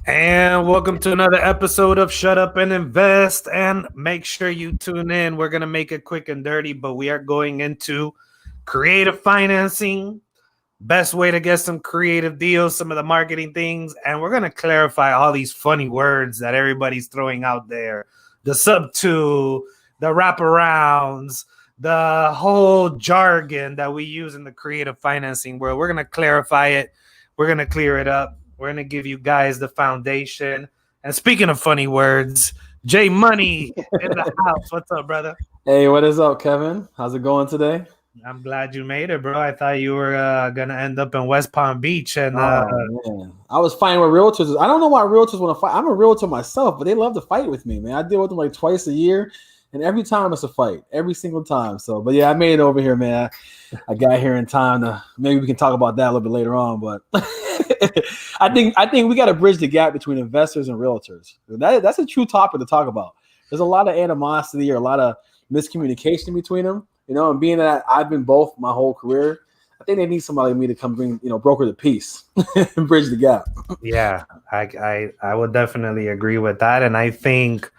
And welcome to another episode of Shut Up and Invest. And make sure you tune in. We're going to make it quick and dirty, but we are going into creative financing, best way to get some creative deals, some of the marketing things. And we're going to clarify all these funny words that everybody's throwing out there, the sub two, the wraparounds, the whole jargon that we use in the creative financing world. We're going to clarify it. We're going to clear it up. We're going to give you guys the foundation. And speaking of funny words, Jay Money in the house. What's up, brother? Hey, what is up, Kevin? How's it going today? I'm glad you made it, bro. I thought you were gonna end up in West Palm Beach, and Oh man, I was fighting with realtors. I don't know why realtors want to fight. I'm a realtor myself, but they love to fight with me, man. I deal with them like twice a year, and every time it's a fight, every single time. So, but yeah, I made it over here, man. I got here in time to maybe we can talk about that a little bit later on. But I think we got to bridge the gap between investors and realtors. That's a true topic to talk about. There's a lot of animosity or a lot of miscommunication between them. And being that I've been both my whole career, I think they need somebody like me to come bring, broker the peace and bridge the gap. yeah, I would definitely agree with that, and I think,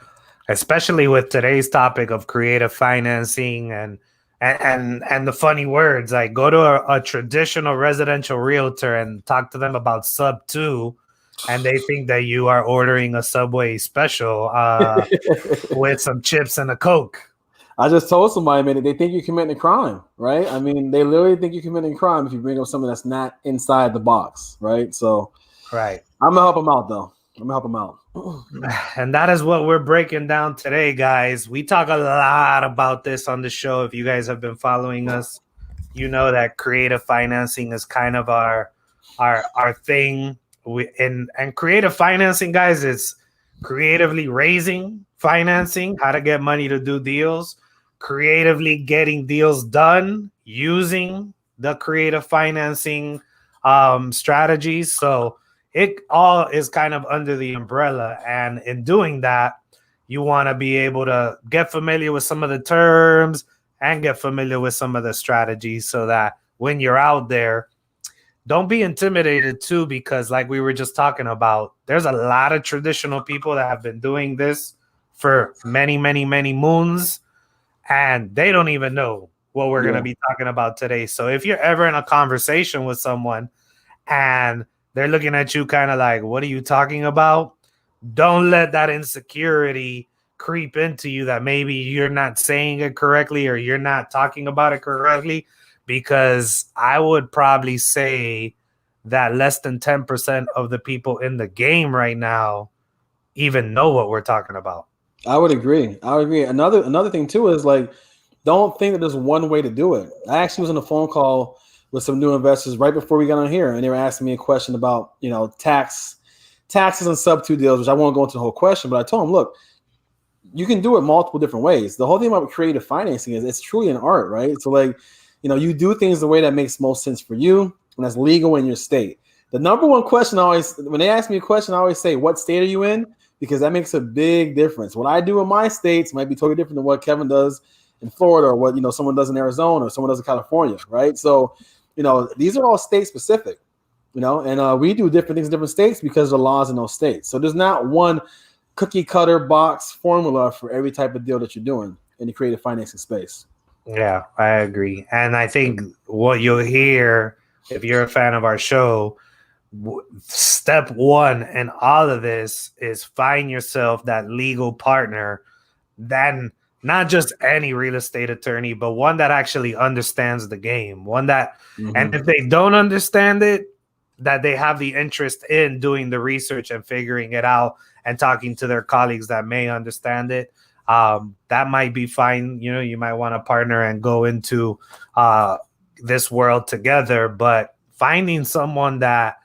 especially with today's topic of creative financing and the funny words, like go to a traditional residential realtor and talk to them about sub two, and they think that you are ordering a Subway special with some chips and a Coke. I just told somebody, man, they think you're committing a crime, right? I mean, they literally think you're committing a crime if you bring up something that's not inside the box, right? So Right. I'm gonna help them out, though. I'm gonna help them out. And that is what we're breaking down today, guys. We talk a lot about this on the show. If you guys have been following us, you know that creative financing is kind of our thing. And creative financing, guys, is creatively raising financing, how to get money to do deals, creatively getting deals done using the creative financing strategies. So it all is kind of under the umbrella. And in doing that, you want to be able to get familiar with some of the terms and get familiar with some of the strategies so that when you're out there, don't be intimidated too, because like we were just talking about, there's a lot of traditional people that have been doing this for many, many, many moons, and they don't even know what we're going to Yeah. be talking about today. So if you're ever in a conversation with someone and they're looking at you kind of like, what are you talking about? Don't let that insecurity creep into you that maybe you're not saying it correctly or you're not talking about it correctly, because I would probably say that less than 10% of the people in the game right now even know what we're talking about. I would agree. I would agree. Another thing too is like, don't think that there's one way to do it. I actually was on a phone call with some new investors right before we got on here, and they were asking me a question about taxes and sub two deals, which I won't go into the whole question, but I told them, look, you can do it multiple different ways. The whole thing about creative financing is it's truly an art, right? So like, you do things the way that makes most sense for you and that's legal in your state. The number one question when they ask me a question, I always say, what state are you in? Because that makes a big difference. What I do in my states might be totally different than what Kevin does in Florida or what someone does in Arizona or someone does in California, right? So, these are all state specific, and we do different things in different states because of the laws in those states. So there's not one cookie cutter box formula for every type of deal that you're doing in the creative financing space. Yeah, I agree. And I think what you'll hear if you're a fan of our show, step one in all of this is find yourself that legal partner, then not just any real estate attorney, but one that actually understands the game, one that, and if they don't understand it, that they have the interest in doing the research and figuring it out and talking to their colleagues that may understand it. That might be fine. You might want to partner and go into this world together, but finding someone that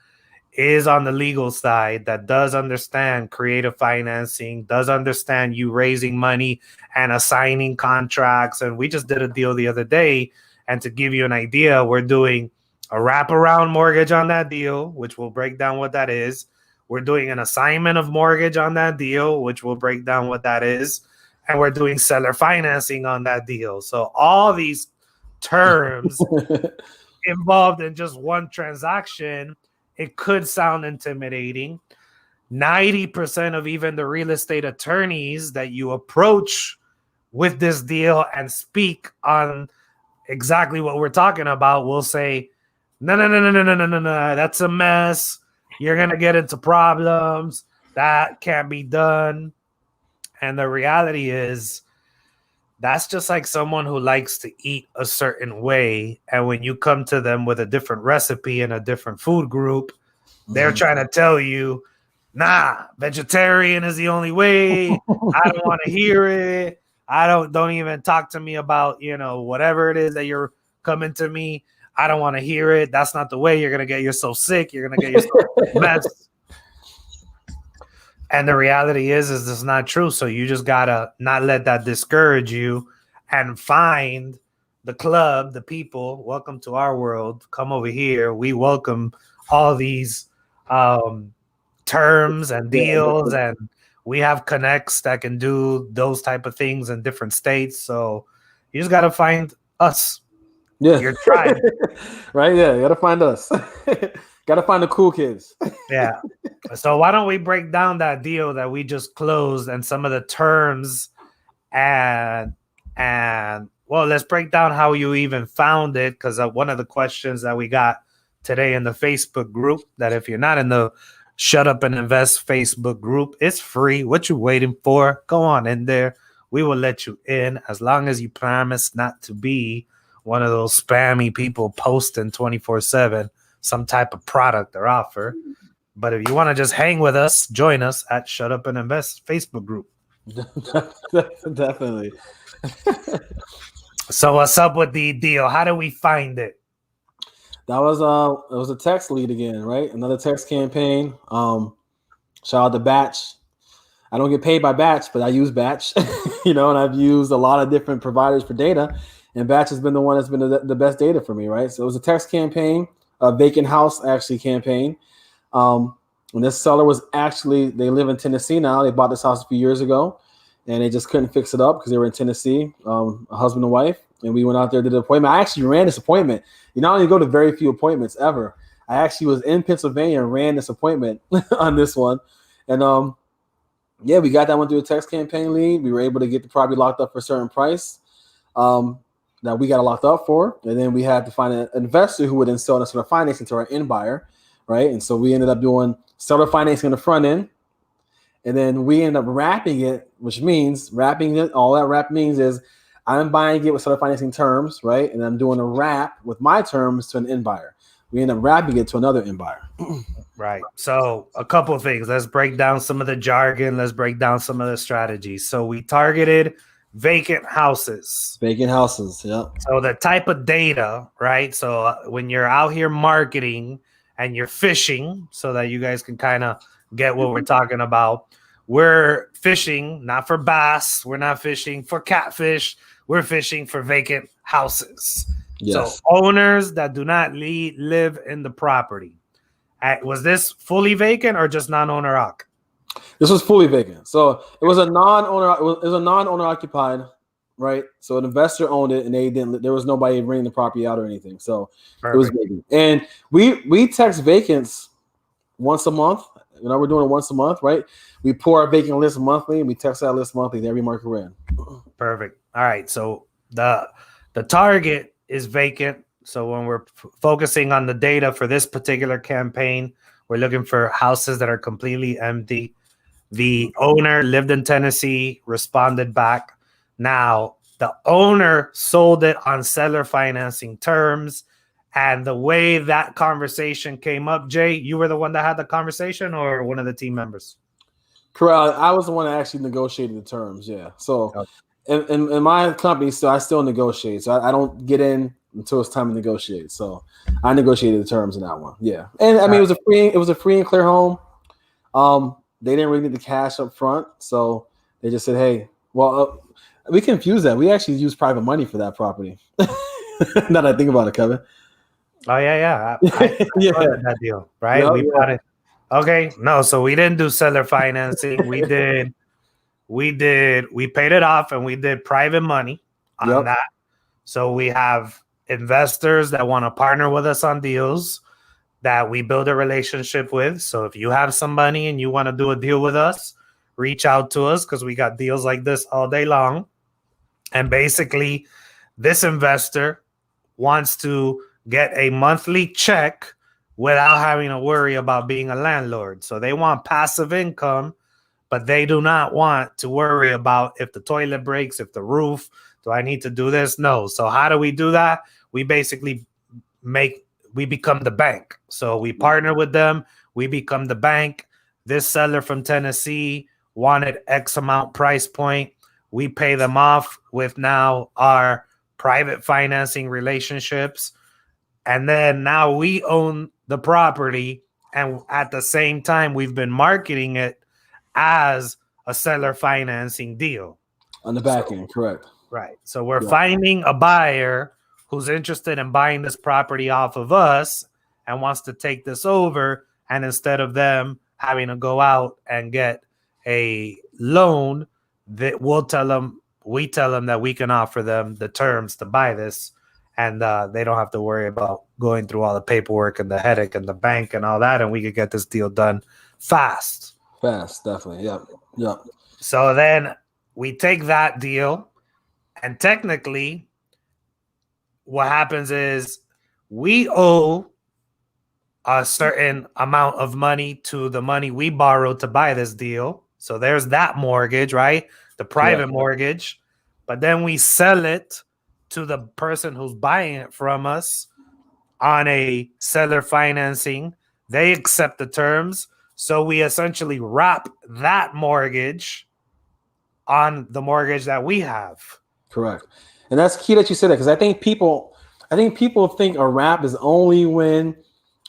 is on the legal side, that does understand creative financing, does understand you raising money and assigning contracts. And we just did a deal the other day. And to give you an idea, we're doing a wraparound mortgage on that deal, which will break down what that is. We're doing an assignment of mortgage on that deal, which will break down what that is. And we're doing seller financing on that deal. So all these terms involved in just one transaction, it could sound intimidating. 90% of even the real estate attorneys that you approach with this deal and speak on exactly what we're talking about will say, no, that's a mess. You're going to get into problems. That can't be done. And the reality is, that's just like someone who likes to eat a certain way. And when you come to them with a different recipe and a different food group, they're trying to tell you, nah, vegetarian is the only way. I don't want to hear it. Don't even talk to me about, whatever it is that you're coming to me. I don't want to hear it. That's not the way. You're going to get yourself sick. You're going to get yourself messed. And the reality is it's not true. So you just got to not let that discourage you and find the club, the people. Welcome to our world. Come over here. We welcome all these terms and deals, and we have connects that can do those type of things in different states. So you just got to find us. Yeah. Your tribe. Right? Yeah. You got to find us. Got to find the cool kids. Yeah. So why don't we break down that deal that we just closed and some of the terms and well, let's break down how you even found it, because one of the questions that we got today in the Facebook group, that if you're not in the Shut Up and Invest Facebook group, it's free. What you waiting for? Go on in there. We will let you in as long as you promise not to be one of those spammy people posting 24/7 some type of product or offer. But if you want to just hang with us, join us at Shut Up and Invest Facebook group. Definitely. So what's up with the deal? How do we find it? That was it was a text lead again, right? Another text campaign. Shout out to Batch. I don't get paid by Batch, but I use Batch, and I've used a lot of different providers for data, and Batch has been the one that's been the best data for me, right? So it was a text campaign, a vacant house actually campaign. And this seller was they live in Tennessee now. They bought this house a few years ago, and they just couldn't fix it up because they were in Tennessee, a husband and wife. And we went out there to the appointment. I actually ran this appointment. You not only go to very few appointments ever. I actually was in Pennsylvania and ran this appointment on this one. And we got that one through a text campaign lead. We were able to get the property locked up for a certain price that we got it locked up for. And then we had to find an investor who would then sell us sort of financing to our end buyer, right? And so we ended up doing seller financing on the front end. And then we ended up wrapping it, which means all that wrap means is I'm buying it with seller financing terms, right? And I'm doing a wrap with my terms to an end buyer. We end up wrapping it to another end buyer. Right. So a couple of things. Let's break down some of the jargon. Let's break down some of the strategies. So we targeted vacant houses. Vacant houses, yeah. So the type of data, right? So when you're out here marketing and you're fishing, so that you guys can kind of get what we're talking about, we're fishing not for bass. We're not fishing for catfish. We're fishing for vacant houses. Yes. So owners that do not live in the property. Was this fully vacant or just non-owner occupied? This was fully vacant. So it was a non-owner. It was a non-owner occupied, right? So an investor owned it, and there was nobody renting the property out or anything. So Perfect. It was vacant. And we text vacants once a month. We're doing it once a month, right? We pull our vacant list monthly, and we text that list monthly to every market we're in. Perfect. All right. So the target is vacant. So when we're focusing on the data for this particular campaign, we're looking for houses that are completely empty. The owner lived in Tennessee, responded back. Now, the owner sold it on seller financing terms. And the way that conversation came up, Jay, you were the one that had the conversation or one of the team members? Correct. I was the one that actually negotiated the terms, yeah. So in my company, so I still negotiate. So I don't get in until it's time to negotiate. So I negotiated the terms in that one. Yeah. And I mean, it was a free and clear home. They didn't really need the cash up front. So they just said, hey, well, we confused that. We actually used private money for that property. Now that I think about it, Kevin. Oh, yeah. I that deal, right? Yep, we bought it. Okay. No, so we didn't do seller financing. We paid it off and we did private money on that. So we have investors that want to partner with us on deals. that we build a relationship with. So if you have some money and you want to do a deal with us, reach out to us because we got deals like this all day long. And basically, this investor wants to get a monthly check without having to worry about being a landlord. So they want passive income, but they do not want to worry about if the toilet breaks, if the roof, do I need to do this? No. So how do we do that? We basically we become the bank. So we partner with them. We become the bank. This seller from Tennessee wanted X amount price point. We pay them off with now our private financing relationships. And then now we own the property. And at the same time, we've been marketing it as a seller financing deal. On the back end, correct. Right. So we're finding a buyer who's interested in buying this property off of us and wants to take this over. And instead of them having to go out and get a loan, that we tell them that we can offer them the terms to buy this, and they don't have to worry about going through all the paperwork and the headache and the bank and all that, and we could get this deal done fast. Fast, definitely. Yeah. So then we take that deal, and technically what happens is we owe a certain amount of money to the money we borrowed to buy this deal. So there's that mortgage, right? The private mortgage. But then we sell it to the person who's buying it from us on a seller financing. They accept the terms. So we essentially wrap that mortgage on the mortgage that we have. Correct. And that's key that you said that, because I think people think a wrap is only when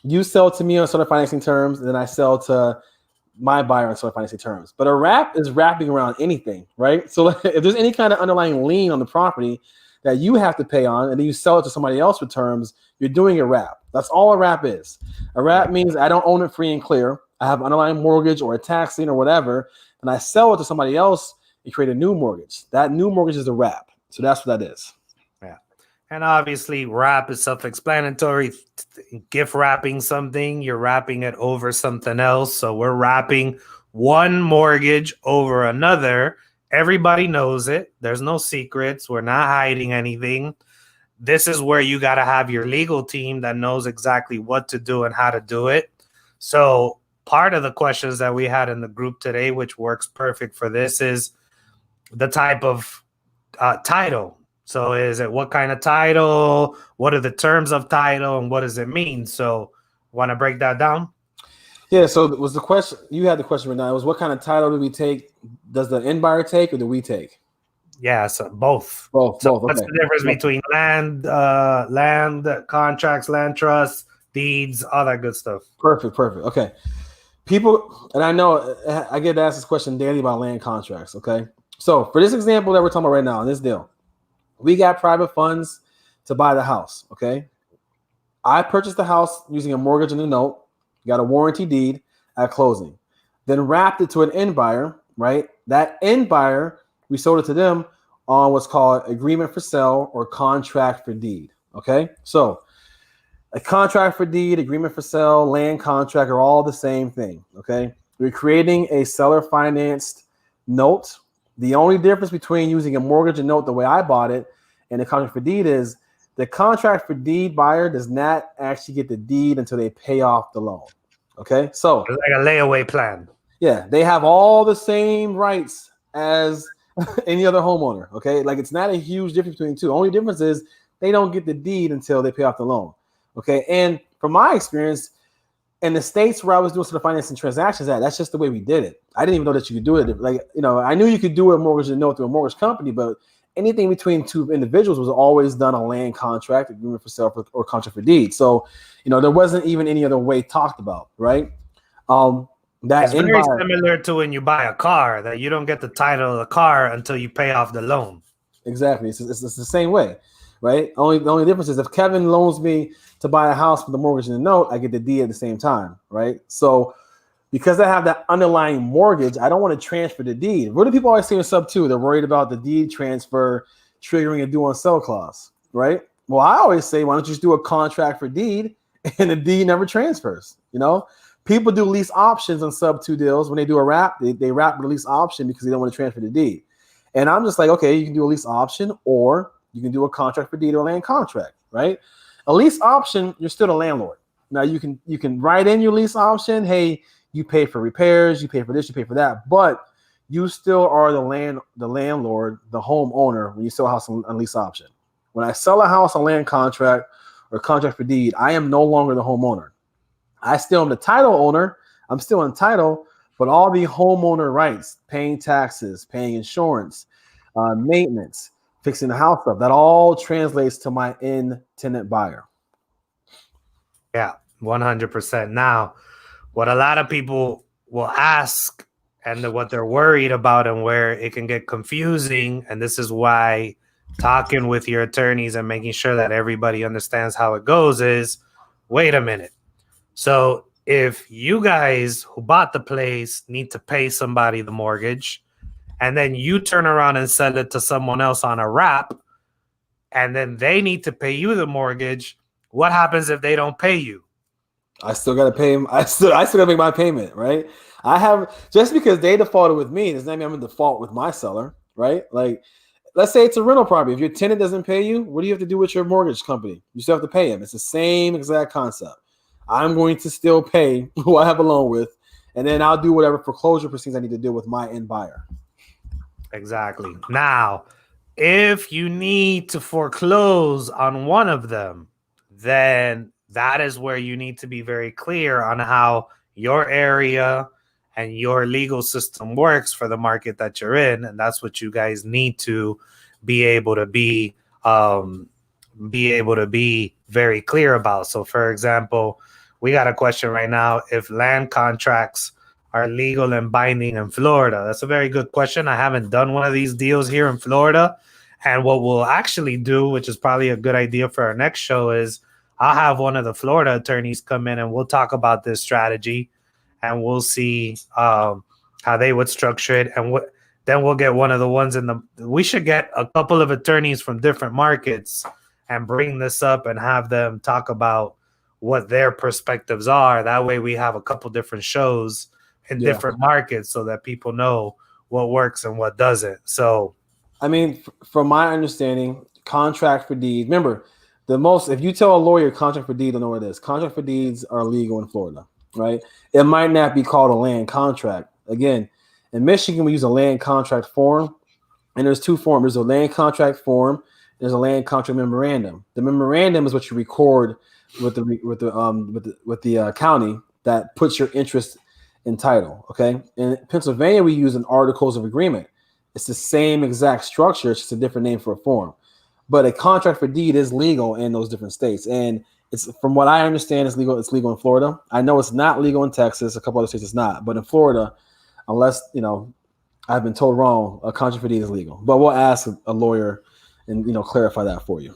you sell to me on seller financing terms, and then I sell to my buyer on seller financing terms. But a wrap is wrapping around anything, right? So if there's any kind of underlying lien on the property that you have to pay on, and then you sell it to somebody else with terms, you're doing a wrap. That's all a wrap is. A wrap means I don't own it free and clear. I have an underlying mortgage or a tax lien or whatever, and I sell it to somebody else and create a new mortgage. That new mortgage is a wrap. So that's what that is. Yeah. And obviously, wrap is self-explanatory. Gift wrapping something, you're wrapping it over something else. So we're wrapping one mortgage over another. Everybody knows it. There's no secrets. We're not hiding anything. This is where you got to have your legal team that knows exactly what to do and how to do it. So part of the questions that we had in the group today, which works perfect for this, is the type of title. So is it what kind of title? What are the terms of title? And what does it mean? So want to break that down? Yeah, so was the question, you had the question right now, it was what kind of title do we take? Does the end buyer take or do we take? Yeah, so both. Both. What's the difference between land contracts, land trusts, deeds, all that good stuff? Perfect. Okay. People, and I know I get asked this question daily about land contracts, okay? So for this example that we're talking about right now, in this deal, we got private funds to buy the house, okay? I purchased the house using a mortgage and a note, got a warranty deed at closing, then wrapped it to an end buyer, right? That end buyer, we sold it to them on what's called agreement for sale or contract for deed, okay? So a contract for deed, agreement for sale, land contract are all the same thing, okay? We're creating a seller financed note. The only difference between using a mortgage and note the way I bought it and the contract for deed is the contract for deed buyer does not actually get the deed until they pay off the loan. Okay, so it's like a layaway plan. Yeah, they have all the same rights as any other homeowner. Okay, like it's not a huge difference between the two. Only difference is they don't get the deed until they pay off the loan. Okay, and from my experience, in the states where I was doing sort of financing transactions that's just the way we did it. I didn't even know that you could do it. Like, you know, I knew you could do a mortgage and note through a mortgage company, but anything between two individuals was always done on land contract, agreement for sale, or contract for deed. So, you know, there wasn't even any other way talked about, right? That's very similar to when you buy a car, that you don't get the title of the car until you pay off the loan. Exactly. It's the same way, right? The only difference is if Kevin loans me to buy a house with the mortgage and the note, I get the deed at the same time, right? So because I have that underlying mortgage, I don't want to transfer the deed. What do people always say in sub 2? They're worried about the deed transfer triggering a due on sell clause, right? Well, I always say, why don't you just do a contract for deed and the deed never transfers. People do lease options on sub 2 deals. When they do a wrap, they wrap with a lease option because they don't want to transfer the deed. And I'm just like, okay, you can do a lease option, or you can do a contract for deed or land contract, right? A lease option, you're still the landlord. Now you can write in your lease option, hey, you pay for repairs, you pay for this, you pay for that, but you still are the landlord, the homeowner when you sell a house on lease option. When I sell a house on land contract or contract for deed, I am no longer the homeowner. I still am the title owner. I'm still in title, but all the homeowner rights, paying taxes, paying insurance, maintenance, fixing the house up, that all translates to my end tenant buyer. Yeah, 100%. Now, what a lot of people will ask and what they're worried about and where it can get confusing, and this is why talking with your attorneys and making sure that everybody understands how it goes is, wait a minute. So if you guys who bought the place need to pay somebody the mortgage, and then you turn around and sell it to someone else on a wrap, and then they need to pay you the mortgage, what happens if they don't pay you? I still got to pay him. I still got to make my payment, right? Just because they defaulted with me does not mean I'm in default with my seller, right? Like, let's say it's a rental property. If your tenant doesn't pay you, what do you have to do with your mortgage company? You still have to pay him. It's the same exact concept. I'm going to still pay who I have a loan with, and then I'll do whatever foreclosure proceedings I need to do with my end buyer. Exactly. Now, if you need to foreclose on one of them, then that is where you need to be very clear on how your area and your legal system works for the market that you're in. And that's what you guys need to be able to be very clear about. So, for example, we got a question right now: if land contracts are legal and binding in Florida? That's a very good question. I haven't done one of these deals here in Florida. And what we'll actually do, which is probably a good idea for our next show, is I'll have one of the Florida attorneys come in and we'll talk about this strategy, and we'll see how they would structure it. And then we'll get one of the ones we should get a couple of attorneys from different markets and bring this up and have them talk about what their perspectives are. That way we have a couple different shows in different markets so that people know what works and what doesn't. So, I mean, from my understanding, contract for deed, remember, if you tell a lawyer contract for deed, don't know what it is. Contract for deeds are legal in Florida, right? It might not be called a land contract. Again, in Michigan, we use a land contract form, and there's two forms. There's a land contract form, and there's a land contract memorandum. The memorandum is what you record with the county that puts your interest in title. Okay, in Pennsylvania, we use an articles of agreement. It's the same exact structure. It's just a different name for a form. But a contract for deed is legal in those different states, and it's, from what I understand, it's legal. It's legal in Florida. I know it's not legal in Texas. A couple other states it's not, but in Florida, unless I've been told wrong, a contract for deed is legal. But we'll ask a lawyer and clarify that for you.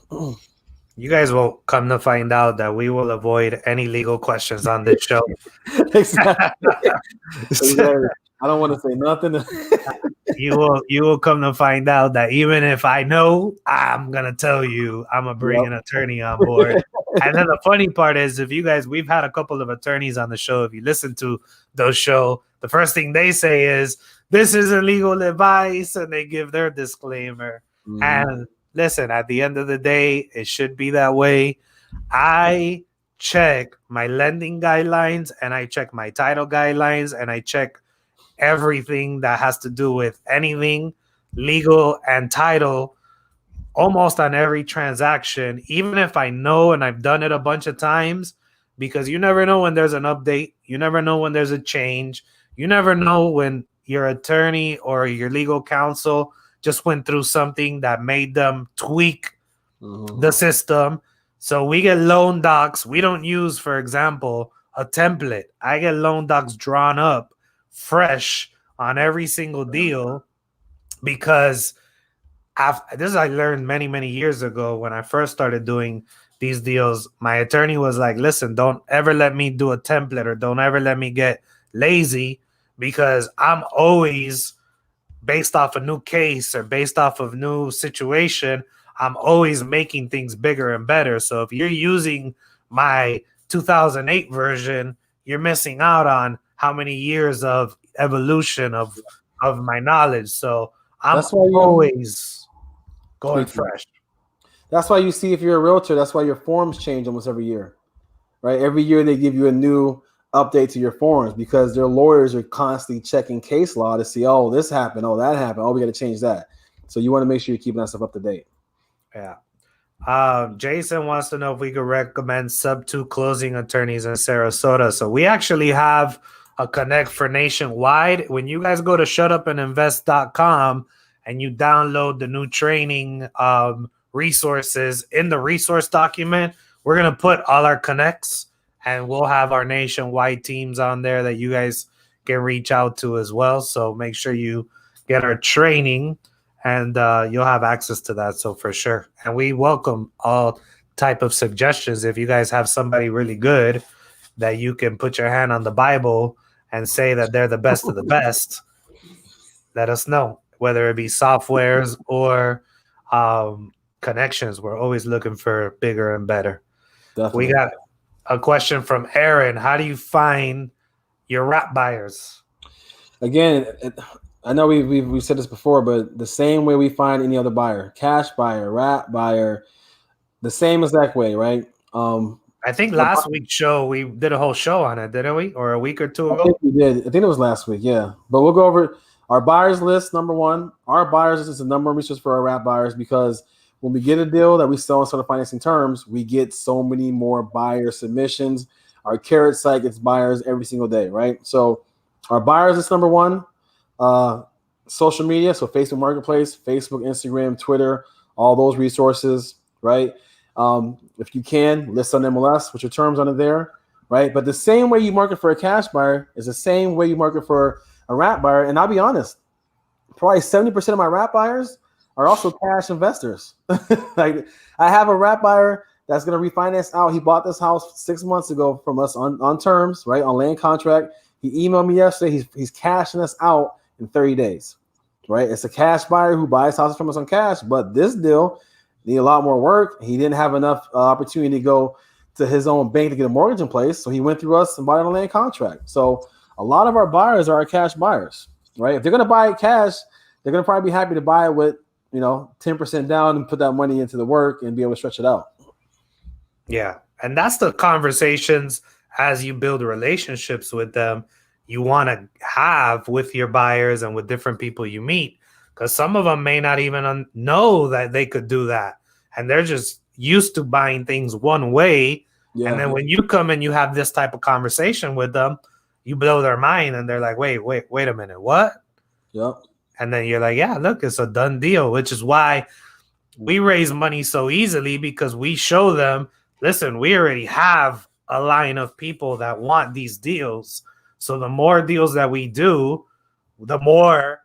You guys will come to find out that we will avoid any legal questions on this show. Exactly. I don't want to say nothing. You will come to find out that even if I know, I'm gonna tell you. I'm gonna bring an attorney on board. And then the funny part is, we've had a couple of attorneys on the show. If you listen to those shows, the first thing they say is, "This isn't legal advice," and they give their disclaimer. Mm-hmm. And listen, at the end of the day, it should be that way. I check my lending guidelines, and I check my title guidelines, and I check everything that has to do with anything legal and title almost on every transaction, even if I know and I've done it a bunch of times, because you never know when there's an update. You never know when there's a change. You never know when your attorney or your legal counsel just went through something that made them tweak the system. So we get loan docs. We don't use, for example, a template. I get loan docs drawn up fresh on every single deal, because this I learned many, many years ago when I first started doing these deals. My attorney was like, listen, don't ever let me do a template, or don't ever let me get lazy, because I'm always, based off a new case or based off of new situation, I'm always making things bigger and better. So if you're using my 2008 version, you're missing out on how many years of evolution of my knowledge. So I'm That's why always going Tweaking. fresh. That's why you see, if you're a realtor, that's why your forms change almost every year, right? Every year they give you a new update to your forms because their lawyers are constantly checking case law to see, oh, this happened, oh, that happened, oh, we got to change that. So you want to make sure you're keeping that stuff up to date. Yeah. Jason wants to know if we could recommend sub-2 closing attorneys in Sarasota. So we actually have a connect for nationwide. When you guys go to shutupandinvest.com and you download the new training resources in the resource document, we're going to put all our connects and we'll have our nationwide teams on there that you guys can reach out to as well. So make sure you get our training and you'll have access to that. So for sure. And we welcome all type of suggestions. If you guys have somebody really good that you can put your hand on the Bible and say that they're the best of the best, let us know, whether it be softwares or connections. We're always looking for bigger and better. Definitely. We got a question from Aaron. How do you find your wrap buyers? Again, I know we've said this before, but the same way we find any other buyer, cash buyer, wrap buyer, the same exact way, right? I think last week's show, we did a whole show on it, didn't we? Or a week or two ago? I think we did. I think it was last week, yeah. But we'll go over our buyers list. Number one, our buyers list is a number of research for our wrap buyers because when we get a deal that we sell on sort of financing terms, we get so many more buyer submissions. Our Carrot site gets buyers every single day, right? So our buyers list, number one, social media, so Facebook Marketplace, Facebook, Instagram, Twitter, all those resources, right? If you can, list on MLS with your terms under there, right? But the same way you market for a cash buyer is the same way you market for a wrap buyer. And I'll be honest, probably 70% of my wrap buyers are also cash investors. Like I have a wrap buyer that's going to refinance out. He bought this house 6 months ago from us on terms, right? On land contract. He emailed me yesterday. He's cashing us out in 30 days, right? It's a cash buyer who buys houses from us on cash, but this deal need a lot more work. He didn't have enough opportunity to go to his own bank to get a mortgage in place. So he went through us and bought it on a land contract. So a lot of our buyers are our cash buyers, right? If they're going to buy it cash, they're going to probably be happy to buy it with, 10% down and put that money into the work and be able to stretch it out. Yeah. And that's the conversations as you build relationships with them you want to have with your buyers and with different people you meet. Because some of them may not even know that they could do that. And they're just used to buying things one way. Yeah. And then when you come and you have this type of conversation with them, you blow their mind and they're like, wait a minute, what? Yep. And then you're like, yeah, look, it's a done deal, which is why we raise money so easily because we show them, listen, we already have a line of people that want these deals. So the more deals that we do, the more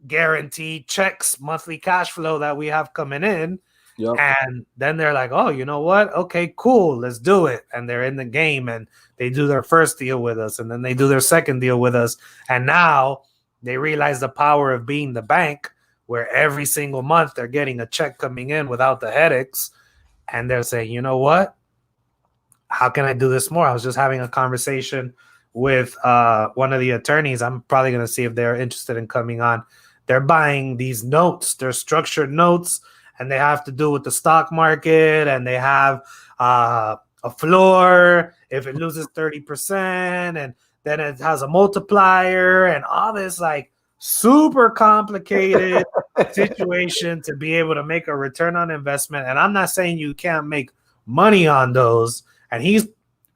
guaranteed checks, monthly cash flow that we have coming in. Yep. And then they're like, oh, you know what? Okay, cool. Let's do it. And they're in the game and they do their first deal with us. And then they do their second deal with us. And now they realize the power of being the bank where every single month they're getting a check coming in without the headaches. And they're saying, you know what? How can I do this more? I was just having a conversation with one of the attorneys. I'm probably going to see if they're interested in coming on. They're buying these notes. They're structured notes. And they have to do with the stock market, and they have a floor if it loses 30%, and then it has a multiplier and all this like super complicated situation to be able to make a return on investment. And I'm not saying you can't make money on those. And he's,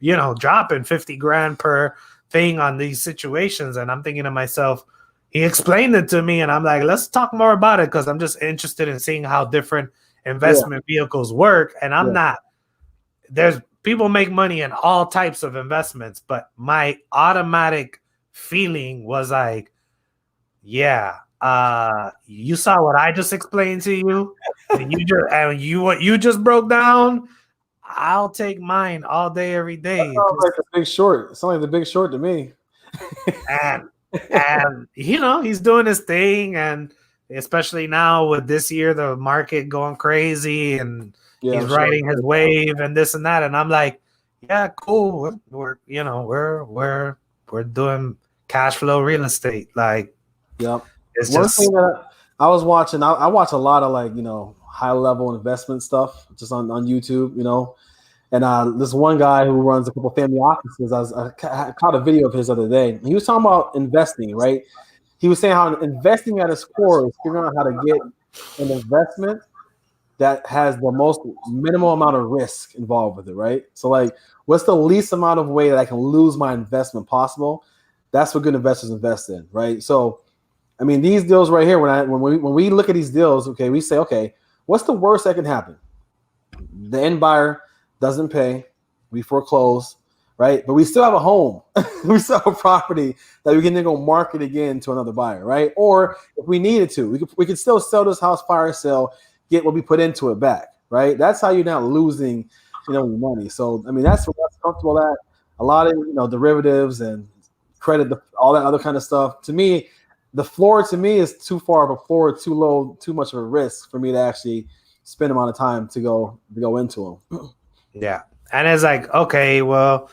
dropping 50 grand per thing on these situations. And I'm thinking to myself, he explained it to me, and I'm like, let's talk more about it because I'm just interested in seeing how different investment vehicles work. And I'm not – there's people make money in all types of investments, but my automatic feeling was like, yeah, you saw what I just explained to you, what you just broke down. I'll take mine all day, every day. It sounds like The Big Short. It sounds like The Big Short to me. And he's doing his thing, and especially now with this year the market going crazy, and he's riding his wave and this and that, and I'm like, yeah, cool. We're you know we're doing cash flow real estate. Like Yep. it's One thing just that I was watching, I watch a lot of like, high level investment stuff just on YouTube, And this one guy who runs a couple family offices, I caught a video of his the other day. He was talking about investing, right? He was saying how investing at its core is figuring out how to get an investment that has the most minimal amount of risk involved with it, right? So like, what's the least amount of way that I can lose my investment possible? That's what good investors invest in, right? So, I mean, these deals right here, when we look at these deals, okay, we say, okay, what's the worst that can happen? The end buyer doesn't pay, we foreclose, right? But we still have a home, we still have a property that we can then go market again to another buyer, right? Or if we needed to, we could still sell this house, fire sale, get what we put into it back, right? That's how you're not losing, your money. So I mean, that's what that's comfortable at. A lot of derivatives and credit, all that other kind of stuff. To me, the floor to me is too far of a floor, too low, too much of a risk for me to actually spend amount of time to go into them. yeah. And it's like, okay, well,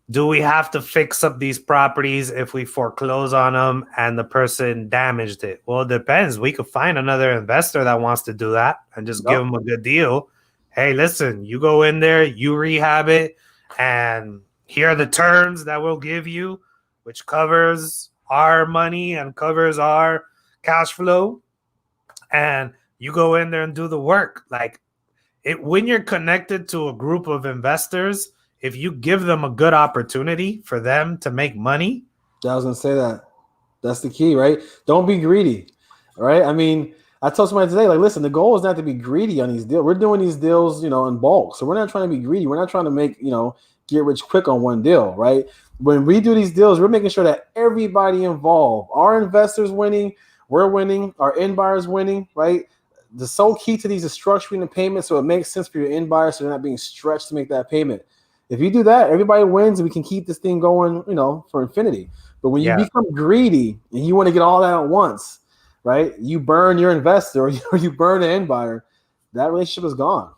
do we have to fix up these properties if we foreclose on them and the person damaged it? Well, it depends. We could find another investor that wants to do that and just give them a good deal. Hey, listen, you go in there, you rehab it, and here are the terms that we'll give you, which covers our money and covers our cash flow. And you go in there and do the work. Like when you're connected to a group of investors, if you give them a good opportunity for them to make money. I was gonna say that. That's the key, right? Don't be greedy, right? I mean, I told somebody today, like, listen, the goal is not to be greedy on these deals. We're doing these deals, in bulk. So we're not trying to be greedy. We're not trying to make, get rich quick on one deal, right? When we do these deals, we're making sure that everybody involved, our investors winning, we're winning, our end buyers winning, right? The sole key to these is structuring the payment so it makes sense for your end buyer so they're not being stretched to make that payment. If you do that, everybody wins and we can keep this thing going, for infinity. But when you become greedy and you want to get all that at once, right? You burn your investor or you burn the end buyer, that relationship is gone.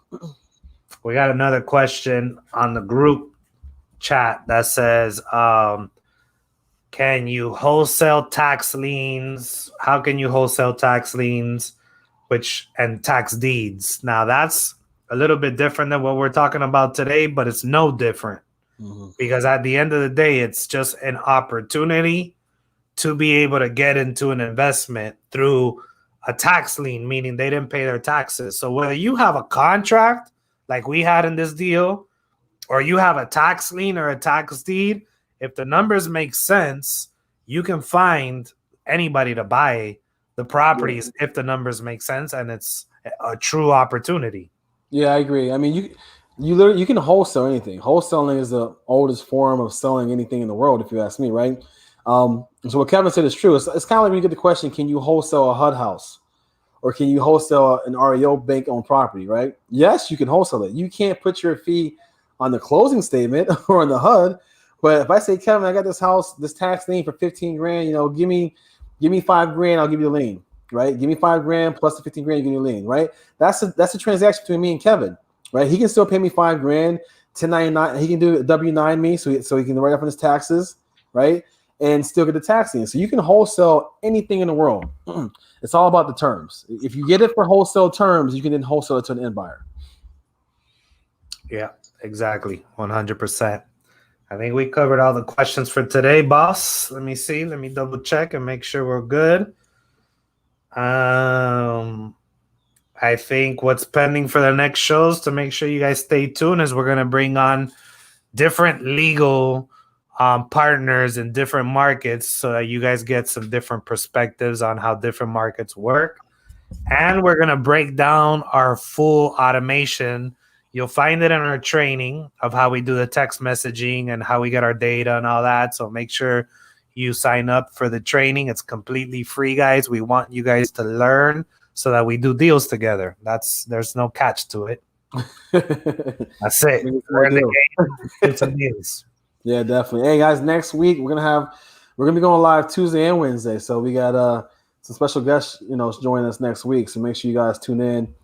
We got another question on the group chat that says, can you wholesale tax liens? How can you wholesale tax liens and tax deeds? Now that's a little bit different than what we're talking about today, but it's no different because at the end of the day, it's just an opportunity to be able to get into an investment through a tax lien, meaning they didn't pay their taxes. So whether you have a contract like we had in this deal, or you have a tax lien or a tax deed, if the numbers make sense, you can find anybody to buy the properties if the numbers make sense and it's a true opportunity. Yeah, I agree. I mean, you can wholesale anything. Wholesaling is the oldest form of selling anything in the world, if you ask me, right? So what Kevin said is true. It's kind of like when you get the question, can you wholesale a HUD house? Or can you wholesale an REO bank on property, right? Yes, you can wholesale it. You can't put your fee on the closing statement or on the HUD. But if I say, Kevin, I got this house, this tax lien for 15 grand, give me $5 grand, I'll give you the lien, right? Give me $5 grand plus the 15 grand, you give me the lien, right? That's a transaction between me and Kevin, right? He can still pay me $5 grand, 1099. He can do a W-9 me, so he can write up on his taxes, right? And still get the tax lien. So you can wholesale anything in the world. It's all about the terms. If you get it for wholesale terms, you can then wholesale it to an end buyer. Yeah, exactly. 100%. I think we covered all the questions for today, boss. Let me see. Let me double check and make sure we're good. I think what's pending for the next shows to make sure you guys stay tuned is we're going to bring on different legal partners in different markets so that you guys get some different perspectives on how different markets work. And we're going to break down our full automation. You'll find it in our training of how we do the text messaging and how we get our data and all that. So make sure you sign up for the training. It's completely free, guys. We want you guys to learn so that we do deals together. There's no catch to it. That's it. We're in the game. It's some deals. Yeah, definitely. Hey guys, next week we're gonna be going live Tuesday and Wednesday. So we got some special guests, joining us next week. So make sure you guys tune in.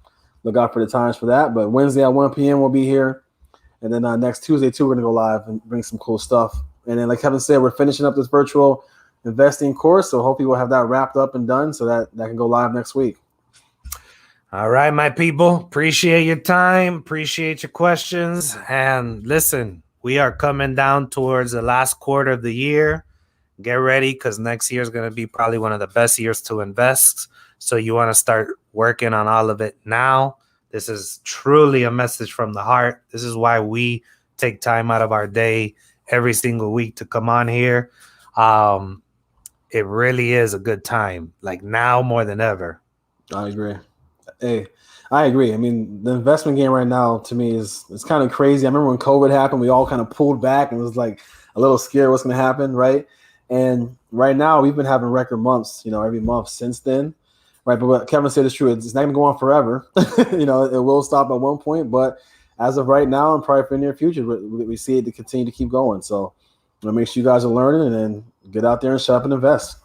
Look out for the times for that. But Wednesday at 1 p.m. we'll be here. And then next Tuesday, too, we're going to go live and bring some cool stuff. And then, like Kevin said, we're finishing up this virtual investing course. So hopefully we'll have that wrapped up and done so that can go live next week. All right, my people. Appreciate your time. Appreciate your questions. And listen, we are coming down towards the last quarter of the year. Get ready because next year is going to be probably one of the best years to invest. So you want to start working on all of it now. This is truly a message from the heart. This is why we take time out of our day every single week to come on here. It really is a good time, like now more than ever. I agree. Hey, I agree. I mean, the investment game right now to me it's kind of crazy. I remember when COVID happened, we all kind of pulled back and it was like a little scared what's going to happen, right? And right now we've been having record months, every month since then, right? But what Kevin said is true. It's not going to go on forever. It will stop at one point, but as of right now and probably for the near future, we see it to continue to keep going. So make sure you guys are learning and then get out there and shop and invest.